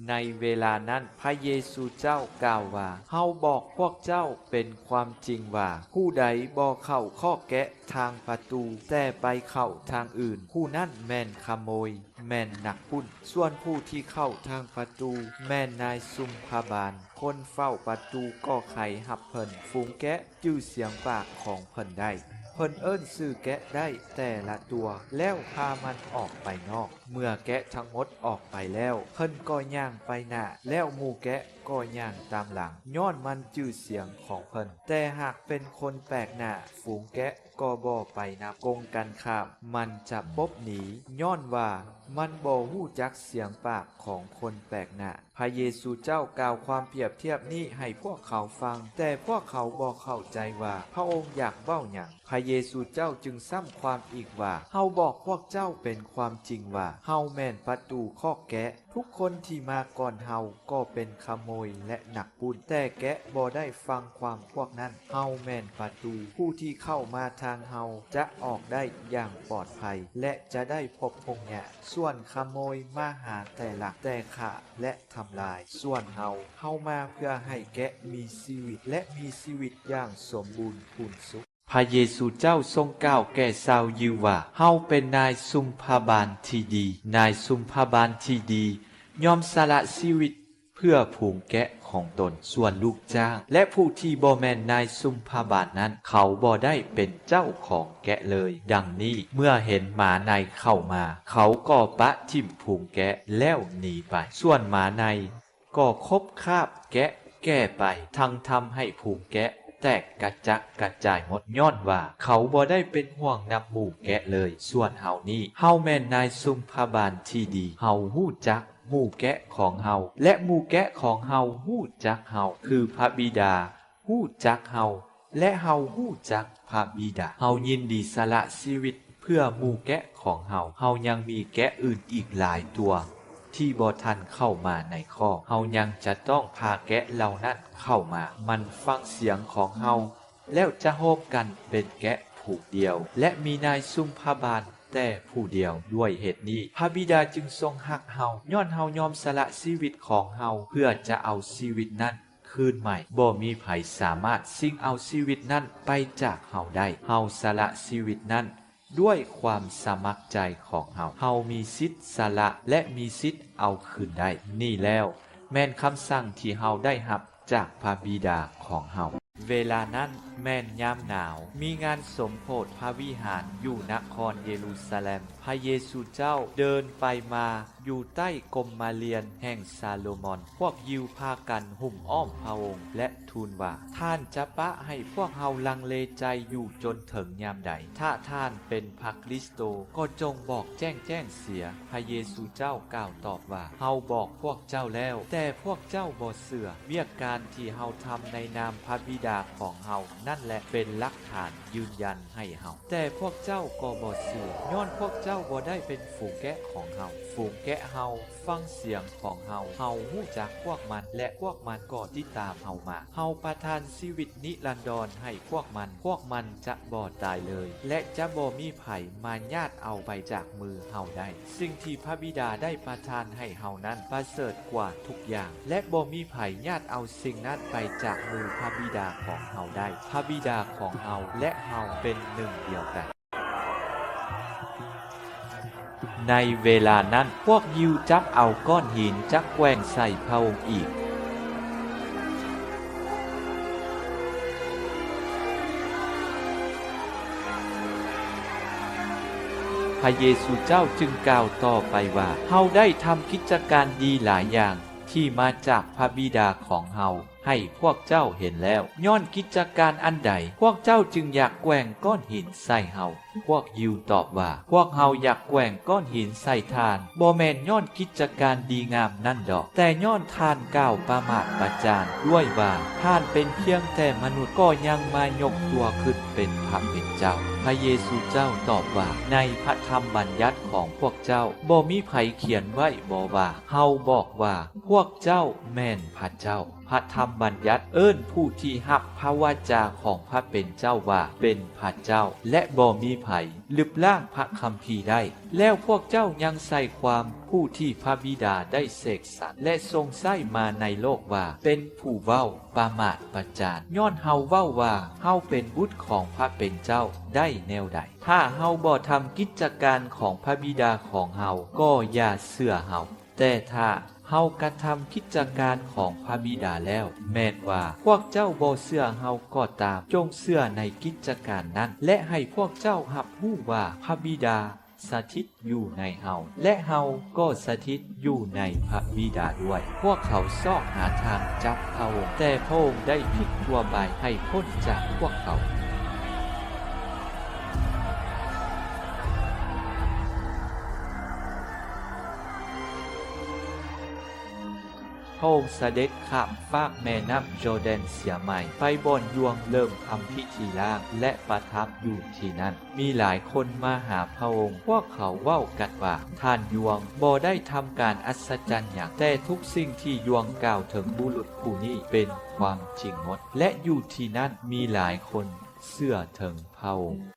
ในเวลานั้นพระเยซูเจ้ากล่าวว่าเฮาบอกพวกเจ้าเป็นความจริงว่าผู้ใดบ่เข้าข้อแกะทางประตูแต่ไปเข้าทางอื่นผู้นั้นแม่นขโมยแม่นนักปล้นส่วนผู้ที่เข้าทางประตูแม่นนายซุมพาบาลคนเฝ้าประตูก็ไขหับเพิ่นฝูงแกะจื้อเสียงปากของเพิ่นได้เพิ่นเอิ้นซื้อแกะได้แต่ละตัวแล้วพามันออกไปนอกเมื่อแกะทั้งหมดออกไปแล้วเพิ่นก็ย่างไปหน้าแล้วหมู่แกะก็ย่างตามหลังย้อนมันจื้อเสียงของเพิ่นแต่หากเป็นคนแปลกหน้าฝูงแกะก็บ่ไปนับกงกันข้ามมันจะปบหนีย้อนว่ามันบ่ฮู้จักเสียงปากของคนแปลกหน้าพระเยซูเจ้ากล่าวความเปรียบเทียบนี้ให้พวกเขาฟังแต่พวกเขาบ่เข้าใจว่าพระองค์อยากเว้าหยังพระเยซูเจ้าจึงซ้ำความอีกว่าเฮาบอกพวกเจ้าเป็นความจริงว่าเฮาแม่นประตูคอกแกะทุกคนที่มาก่อนเฮาก็เป็นขโมยและนักปล้นแต่แกะบ่ได้ฟังความพวกนั้นเฮาแม่นประตูผู้ที่เข้ามาทางเฮาจะออกได้อย่างปลอดภัยและจะได้พบพงแหะส่วนขโมยมาหาแต่ลักแต่ฆ่าและทำลายส่วนเฮามาเพื่อให้แกะมีชีวิตและมีชีวิตอย่างสมบูรณ์พูนสุขพระเยซูเจ้าทรงกล่าวแก่ชาวยิวว่าเฮาเป็นนายซุมพาบาลที่ดีนายซุมพาบาลที่ดียอมสละชีวิตเพื่อผูงแกะของตนส่วนลูกจ้างและผู้ที่บ่แม่นนายซุมพาบาลนั้นเขาบ่ได้เป็นเจ้าของแกะเลยดังนี้เมื่อเห็นหมาในเข้ามาเขาก็ปะทิ่มผูงแกะแล้วหนีไปส่วนหมาในก็คบคาบแกะแก้ไปทั้งทำให้ผูงแกะแตกกระจักกระจายหมดย้อนว่าเขาบ่ได้เป็นห่วงนำหมู่แกะเลยส่วนเฮานี้เฮาแม่นนายซุมพาบาลที่ดีเฮาฮู้จักหมู่แกะของเฮาและหมู่แกะของเฮาฮู้จักเฮาคือพระบิดาฮู้จักเฮาและเฮาฮู้จักพระบิดาเฮายินดีสละชีวิตเพื่อหมู่แกะของเฮายังมีแกะอื่นอีกหลายตัวที่บ่ทันเข้ามาในคอกเฮายังจะต้องพาแกะเหล่านั้นเข้ามามันฟังเสียงของเฮาแล้วจะโฮมกันเป็นแกะผูกเดียวและมีนายซุมพาบาลแต่ผู้เดียวด้วยเหตุนี้พระบิดาจึงทรงฮักเฮาย้อนเฮายอมสละชีวิตของเฮาเพื่อจะเอาชีวิตนั้นคืนใหม่บ่มีไผสามารถสิ่งเอาชีวิตนั้นไปจากเฮาได้เฮาสละชีวิตนั้นด้วยความสมัครใจของเฮามีสิทธิ์สละและมีสิทธิ์เอาคืนได้นี่แล้วแม่นคำสั่งที่เฮาได้รับจากพระบิดาของเฮาเวลานั้นแม่นยามหนาวมีงานสมโภชพระวิหารอยู่นครเยรูซาเล็มพระเยซูเจ้าเดินไปมาอยู่ใต้กรมมาเรียนแห่งซาโลมอนพวกยิวพากันหุ้มอ้อมพระองค์และทูลว่าท่านจะปะให้พวกเฮาลังเลใจอยู่จนถึงยามใดถ้าท่านเป็นพระคริสโตก็จงบอกแจ้งเสียพระเยซูเจ้ากล่าวตอบว่าเฮาบอกพวกเจ้าแล้วแต่พวกเจ้าบ่เชื่อเวียกการที่เฮาทำในนามพระบิดาของเฮานั่นแหละเป็นหลักฐานยืนยันให้เฮาแต่พวกเจ้าก็บ่เชื่อย้อนพวกเจ้าบ่ได้เป็นฝูงแกะของเฮาฝูงแกะเฮาฟังเสียงของเฮาฮู้จักพวกมันและพวกมันก็ติดตามเฮามาเฮาประทานชีวิตนิรันดรให้พวกมันจะบ่ตายเลยและจะบ่มีไผมายาดเอาไปจากมือเฮาได้สิ่งที่พระบิดาได้ประทานให้เฮานั้นประเสริฐกว่าทุกอย่างและบ่มีไผญาติเอาสิ่งนั้นไปจากมือพระบิดาของเฮาได้พระบิดาของเฮาและเฮาเป็นหนึ่งเดียวกันในเวลานั้นพวกยิวจับเอาก้อนหินจักแกว่งใส่พระองค์อีกพระเยซูเจ้าจึงกล่าวต่อไปว่าเฮาได้ทำกิจการดีหลายอย่างที่มาจากพระบิดาของเฮาให้พวกเจ้าเห็นแล้วย้อนกิจการอันใดพวกเจ้าจึงอยากแกว่งก้อนหินใส่เฮาพวกยิวตอบว่าพวกเฮาอยากแกว่งก้อนหินใส่ทานบ่แม่นย้อนกิจการดีงามนั่นดอกแต่ย้อนทานกล่าวประมาทประจานด้วยว่าท่านเป็นเพียงแต่มนุษย์ก็ยังมายกตัวขึ้นเป็นพระเป็นเจ้าพระเยซูเจ้าตอบว่าในพระธรรมบัญญัติของพวกเจ้าบ่มีไผเขียนไว้บ่ว่าเฮาบอกว่าพวกเจ้าแม่นพระเจ้าพระธรรมบัญญัติเอิ้นผู้ที่รับพระวาจาของพระเป็นเจ้าว่าเป็นพระเจ้าและบ่มีไผ ภัยลึบล่างพระคัมภีร์ได้ แล้วพวกเจ้ายังใส่ความผู้ที่พระบิดาได้เสกสรรและทรงใส่มาในโลกว่าเป็นผู้เว้าประมาทประจานย้อนเฮาเว้าว่าเฮาเป็นบุตรของพระเป็นเจ้าได้แนวใดถ้าเฮาบ่ทำกิจการของพระบิดาของเฮาก็อย่าเชื่อเฮาแต่ถ้าเฮากระทำกิจการของพระบิดาแล้วแม้นว่าพวกเจ้าบ่เชื่อเฮาก็ตามจงเชื่อในกิจการนั้นและให้พวกเจ้ารับรู้ว่าพระบิดาสถิตอยู่ในเฮาและเฮาก็สถิตอยู่ในพระบิดาด้วยพวกเขาซอกหาทางจับพระองค์แต่พระองค์ได้พลิกตัวไปให้พ้นจากพวกเขาพระองค์เสด็จข้ามฟากแม่น้ำโจร์แดนเสียใหม่ไปบ่อนยวงเริ่มทำพิธีล้างและประทับอยู่ที่นั่นมีหลายคนมาหาพระองค์พวกเขาเว้ากันว่าท่านยวงบ่ได้ทำการอัศจรรย์อย่างแต่ทุกสิ่งที่ยวงกล่าวถึงบุรุษผู้นี้เป็นความจริงหมดและอยู่ที่นั่นมีหลายคนเชื่อถึงพระองค์